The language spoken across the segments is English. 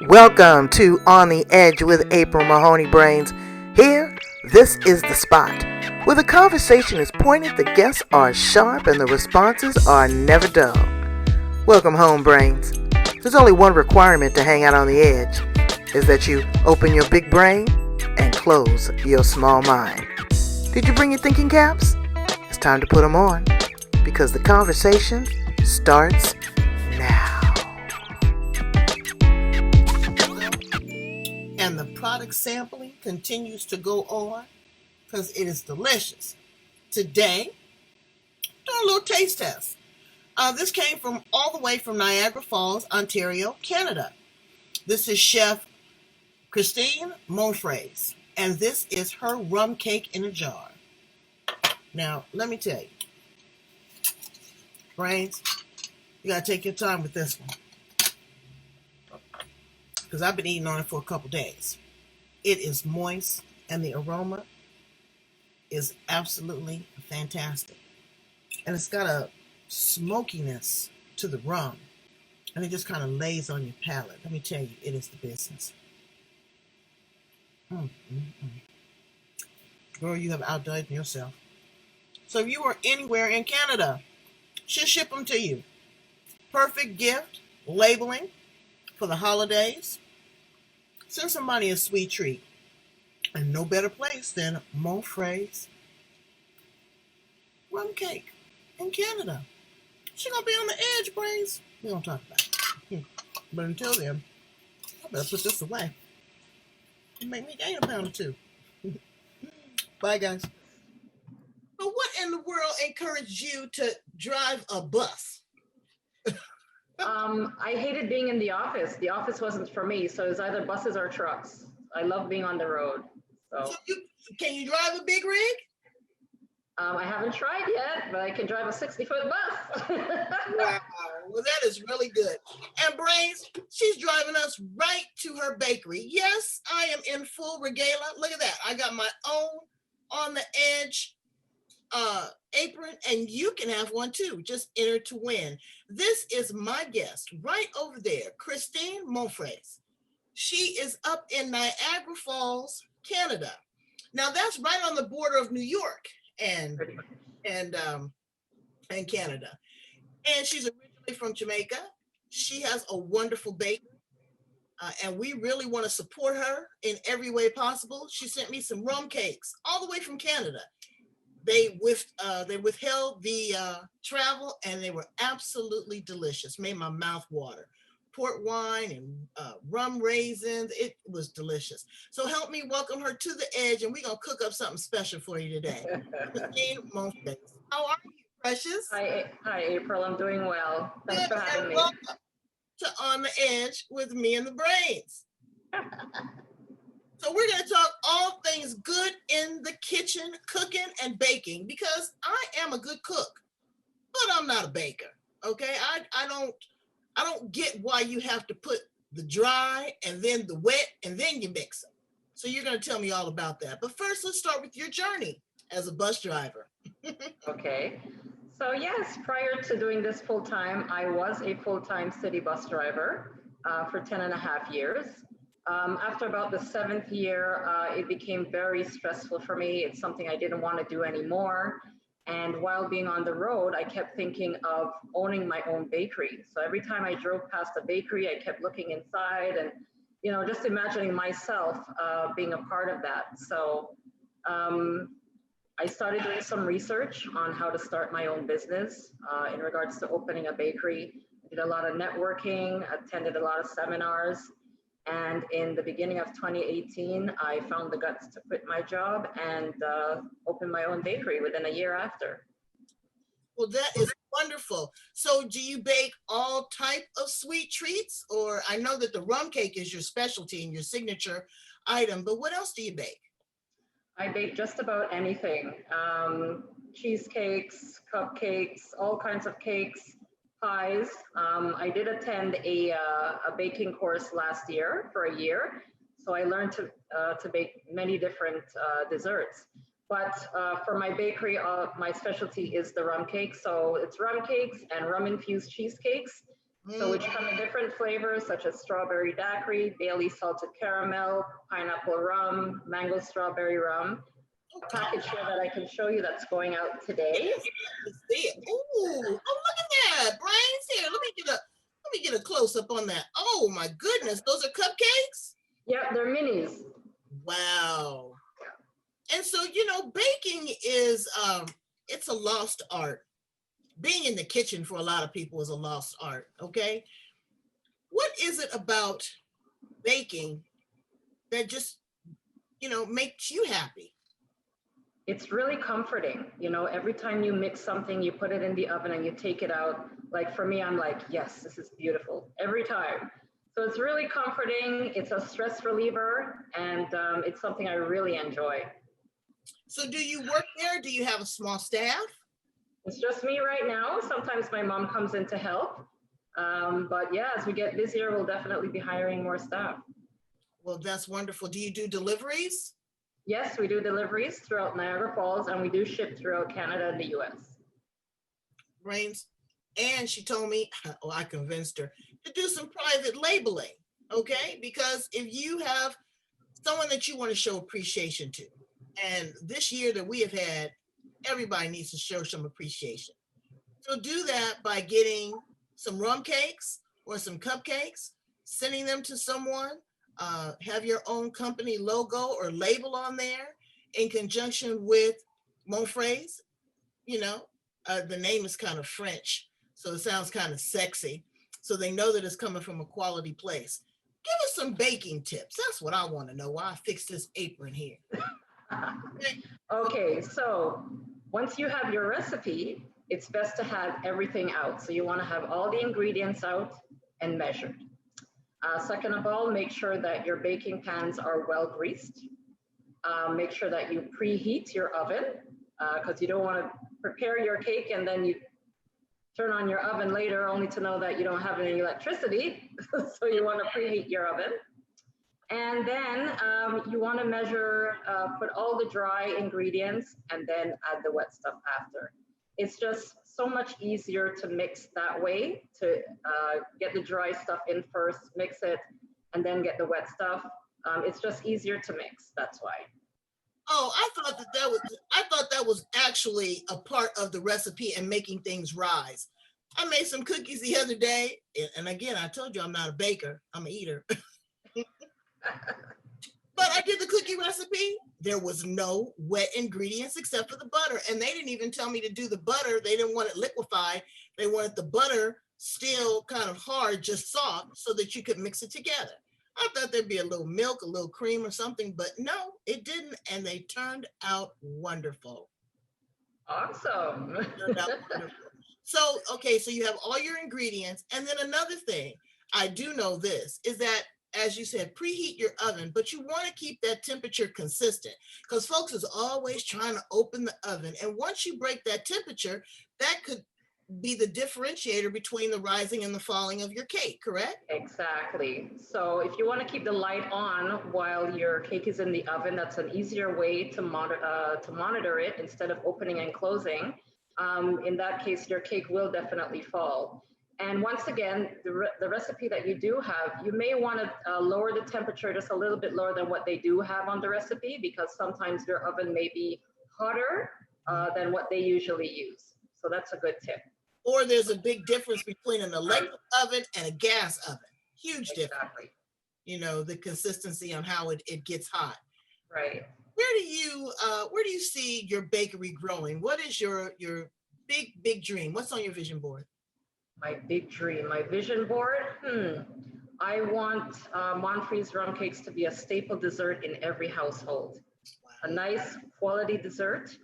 Welcome to On the Edge with April Mahoney Brains. Here, this is the spot where the conversation is pointed, the guests are sharp, and the responses are never dull. Welcome home, Brains. There's only one requirement to hang out on the edge, is that you open your big brain and close your small mind. Did you bring your thinking caps? It's time to put them on, because the conversation starts now. And the product sampling continues to go on because it is delicious. Today, doing a little taste test. This came from all the way from Niagara Falls, Ontario, Canada. This is Chef Christine Monfriese, and this is her rum cake in a jar. Now, let me tell you, Brains, you gotta take your time with this one, because I've been eating on it for a couple days. It is moist, and the aroma is absolutely fantastic. And it's got a smokiness to the rum, and it just kind of lays on your palate. Let me tell you, it is the business. Girl, you have outdone yourself. So if you are anywhere in Canada, she'll ship them to you. Perfect gift, labeling for the holidays. Send somebody a sweet treat. And no better place than Monfriese Rum Cake in Canada. She's going to be on the edge, Brains. We're going to talk about it. But until then, I better put this away. It make me gain a pound or two. Bye, guys. But what in the world encouraged you to drive a bus? I hated being in the office. The office wasn't for me, so it was either buses or trucks. I love being on the road. So Can you drive a big rig? I haven't tried yet, but I can drive a 60-foot bus. Wow, well, that is really good. And Brains, she's driving us right to her bakery. Yes, I am in full regalia. Look at that. I got my own on the edge apron, and you can have one too. Just enter to win. This is my guest right over there, Christine Monfriese. She is up in Niagara Falls, Canada. Now that's right on the border of New York and Canada. And she's originally from Jamaica. She has a wonderful bakery. And we really want to support her in every way possible. She sent me some rum cakes all the way from Canada. They withheld the travel, and they were absolutely delicious. Made my mouth water. Port wine and rum raisins. It was delicious. So help me welcome her to the edge, and we're going to cook up something special for you today. Christine Monfriese. How are you, precious? Hi, April. I'm doing well. Thanks for having me. Welcome to On the Edge with me and the Brains. So we're going to talk all things good in the kitchen, cooking and baking, because I am a good cook, but I'm not a baker. Okay, I don't get why you have to put the dry and then the wet and then you mix them. So you're going to tell me all about that. But first, let's start with your journey as a bus driver. Okay. So yes, prior to doing this full time, I was a full-time city bus driver for 10 and a half years. After about the 7th year, it became very stressful for me. It's something I didn't want to do anymore. And while being on the road, I kept thinking of owning my own bakery. So every time I drove past a bakery, I kept looking inside and, just imagining myself being a part of that. So I started doing some research on how to start my own business in regards to opening a bakery. I did a lot of networking, attended a lot of seminars. And in the beginning of 2018, I found the guts to quit my job and open my own bakery within a year after. Well, that is wonderful. So do you bake all type of sweet treats? Or I know that the rum cake is your specialty and your signature item, but what else do you bake? I bake just about anything. Cheesecakes, cupcakes, all kinds of cakes. Pies. I did attend a baking course last year for a year, so I learned to bake many different desserts. But for my bakery, my specialty is the rum cake. So it's rum cakes and rum infused cheesecakes. So Mm. which come in different flavors such as strawberry daiquiri, Bailey salted caramel, pineapple rum, mango strawberry rum. Oh, A come package here that I can show you that's going out today. Yes, let me see it. Ooh, oh, look at that. Brains here. Let me get a close up on that. Oh my goodness, those are cupcakes? Yep, they're minis. Wow. And so, baking is it's a lost art. Being in the kitchen for a lot of people is a lost art, okay? What is it about baking that just, makes you happy? It's really comforting. You know, every time you mix something, you put it in the oven and you take it out. Like for me, I'm like, yes, this is beautiful every time. So it's really comforting. It's a stress reliever, and it's something I really enjoy. So do you work there? Do you have a small staff? It's just me right now. Sometimes my mom comes in to help. But yeah, as we get busier, we'll definitely be hiring more staff. Well, that's wonderful. Do you do deliveries? Yes, we do deliveries throughout Niagara Falls, and we do ship throughout Canada and the US. Brains. And she told me, oh, I convinced her to do some private labeling. Okay. Because if you have someone that you want to show appreciation to, and this year that we have had, everybody needs to show some appreciation. So do that by getting some rum cakes or some cupcakes, sending them to someone, have your own company logo or label on there in conjunction with Monfriese. You know, the name is kind of French, so it sounds kind of sexy. So they know that it's coming from a quality place. Give us some baking tips. That's what I want to know. Why I fix this apron here. Okay. Okay, so once you have your recipe, it's best to have everything out. So you want to have all the ingredients out and measured. Second of all, make sure that your baking pans are well greased. Make sure that you preheat your oven because you don't want to prepare your cake and then you turn on your oven later only to know that you don't have any electricity. So you want to preheat your oven. And then you want to measure, put all the dry ingredients and then add the wet stuff after. It's just so much easier to mix that way, to get the dry stuff in first, mix it, and then get the wet stuff. It's just easier to mix, that's why. Oh, I thought that was actually a part of the recipe and making things rise. I made some cookies the other day, and again, I told you I'm not a baker, I'm an eater. But I did the cookie recipe. There was no wet ingredients except for the butter. And they didn't even tell me to do the butter. They didn't want it liquefied. They wanted the butter still kind of hard, just soft, so that you could mix it together. I thought there'd be a little milk, a little cream or something, but no, it didn't. And they turned out wonderful. Awesome. Turned out wonderful. So, okay, so you have all your ingredients. And then another thing, I do know this is that, as you said, preheat your oven, but you want to keep that temperature consistent because folks is always trying to open the oven. And once you break that temperature, that could be the differentiator between the rising and the falling of your cake, correct? Exactly. So if you want to keep the light on while your cake is in the oven, that's an easier way to monitor it instead of opening and closing. In that case, your cake will definitely fall. And once again, the recipe that you do have, you may want to lower the temperature just a little bit lower than what they do have on the recipe because sometimes your oven may be hotter than what they usually use. So that's a good tip. Or there's a big difference between an electric oven and a gas oven. Huge difference. Exactly. The consistency on how it gets hot. Right. Where do you see your bakery growing? What is your big dream? What's on your vision board? My big dream, my vision board. I want Monfriese Rum Cakes to be a staple dessert in every household. A nice quality dessert,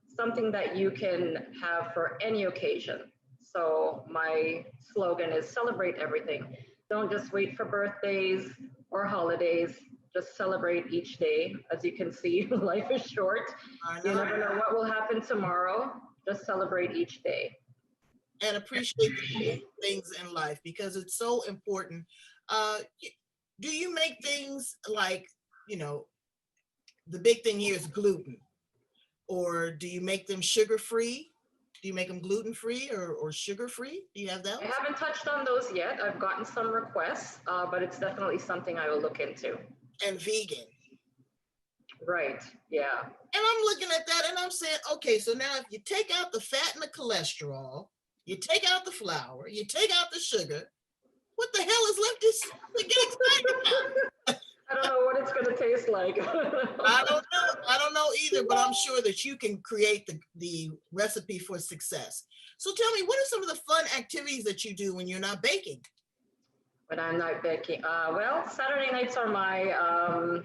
something that you can have for any occasion. So my slogan is celebrate everything. Don't just wait for birthdays or holidays. Just celebrate each day. As you can see, life is short. You never know what will happen tomorrow. Just celebrate each day. And appreciate the things in life because it's so important. Uh, do you make things like, you know, the big thing here is gluten, or do you make them sugar free? Do you make them gluten-free or sugar-free? Do you have I those? haven't touched on those yet. I've gotten some requests, but it's definitely something I will look into. And vegan. Right. Yeah. And I'm looking at that and I'm saying, okay, so now if you take out the fat and the cholesterol, you take out the flour, you take out the sugar, what the hell is left to get excited about? I don't know what it's going to taste like. I don't know. I don't know either, but I'm sure that you can create the recipe for success. So tell me, what are some of the fun activities that you do when you're not baking? When I'm not baking, well, Saturday nights are my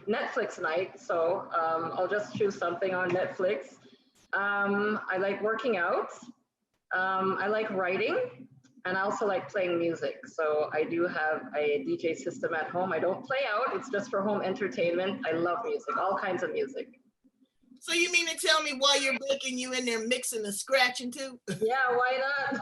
Netflix night, so I'll just choose something on Netflix. I like working out. I like writing, and I also like playing music. So I do have a DJ system at home. I don't play out, it's just for home entertainment. I love music, all kinds of music. So you mean to tell me while you're baking, you in there mixing and scratching too? Yeah, why not?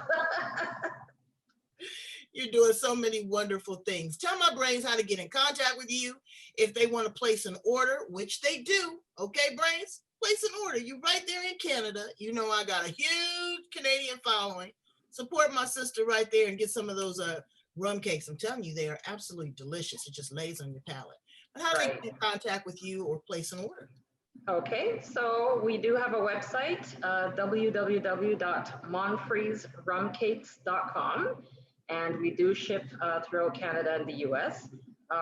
You're doing so many wonderful things. Tell my brains how to get in contact with you if they want to place an order, which they do. Okay, brains, place an order. You right there in Canada. You know I got a huge Canadian following. Support my sister right there and get some of those rum cakes. I'm telling you, they are absolutely delicious. It just lays on your palate. But how do they get in contact with you or place an order? Okay, so we do have a website, www.monfrieserumcakes.com, and we do ship throughout Canada and the US.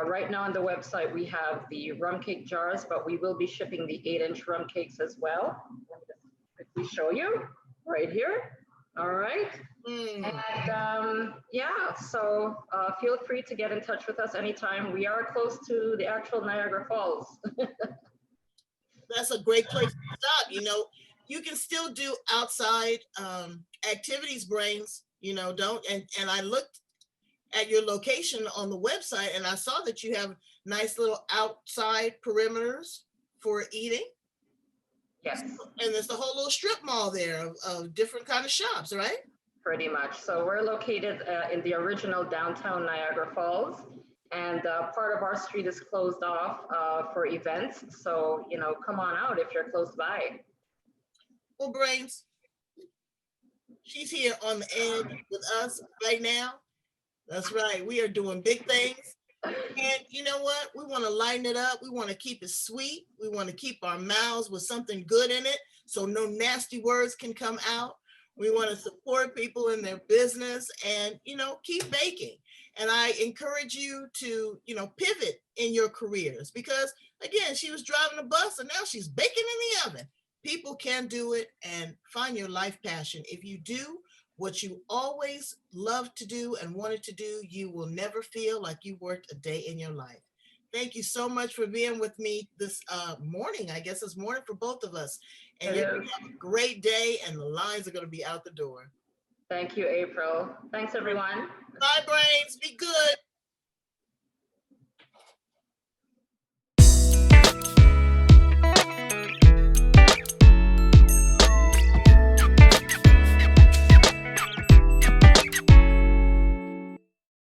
Right now on the website, we have the rum cake jars, but we will be shipping the 8-inch rum cakes as well. Let me just quickly show you right here. All right. And yeah, so feel free to get in touch with us anytime. We are close to the actual Niagara Falls. That's a great place to stop. You know, you can still do outside activities, brains, you know, don't. And I looked at your location on the website and I saw that you have nice little outside perimeters for eating. Yes. And there's the whole little strip mall there of different kind of shops, right? Pretty much. So we're located in the original downtown Niagara Falls, and part of our street is closed off for events. So, you know, come on out if you're close by. Well, brains, she's here on the edge with us right now. That's right. We are doing big things. And you know what? We want to lighten it up. We want to keep it sweet. We want to keep our mouths with something good in it so no nasty words can come out. We want to support people in their business and, you know, keep baking. And I encourage you to, you know, pivot in your careers because, again, she was driving a bus and now she's baking in the oven. People can do it and find your life passion. If you do what you always loved to do and wanted to do, you will never feel like you worked a day in your life. Thank you so much for being with me this morning. I guess it's morning for both of us. And you're going to have a great day and the lines are going to be out the door. Thank you, April. Thanks, everyone. Bye, brains. Be good.